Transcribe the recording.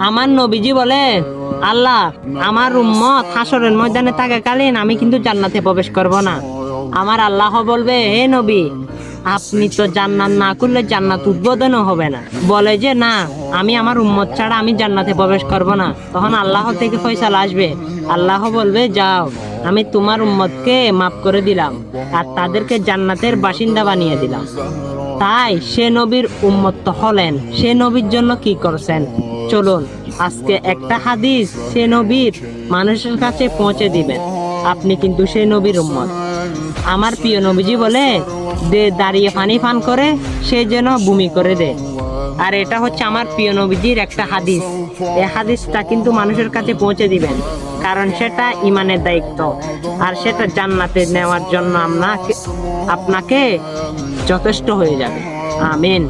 আমার নবীজি বলে, আল্লাহ, আমার উম্মত হাসরের ময়দানে থাকাকালীন আমি কিন্তু জান্নাতে প্রবেশ করব না। আমার আল্লাহ বলবে, হে নবী, আপনি তো জান্নাত না করলে জান্নাত উদ্বোধনও হবে না। বলে যে না, আমি আমার উম্মত ছাড়া আমি জান্নাতে প্রবেশ করব না। তখন আল্লাহ থেকে ফয়সালা আসবে। আল্লাহ বলবে, যাও, আমি তোমার উম্মতকে মাফ করে দিলাম আর তাদেরকে জান্নাতের বাসিন্দা বানিয়ে দিলাম। তাই সে নবীর উম্মত তো হলেন, সে নবীর জন্য কি করছেন? চলুন আজকে একটা হাদিস সে নবীর মানুষের কাছে পৌঁছে দিবেন। আপনি কিন্তু সে নবীর উম্মত। আমার প্রিয় নবীজি বলে, যে দাঁড়িয়ে পানি পান করে সে যেন বমি করে দেয়। আর এটা হচ্ছে আমার প্রিয় নবীজির একটা হাদিস। এই হাদিসটা কিন্তু মানুষের কাছে পৌঁছে দিবেন, কারণ সেটা ইমানের দায়িত্ব, আর সেটা জান্নাতে নেওয়ার জন্য আপনাকে যথেষ্ট হয়ে যাবে। আমিন।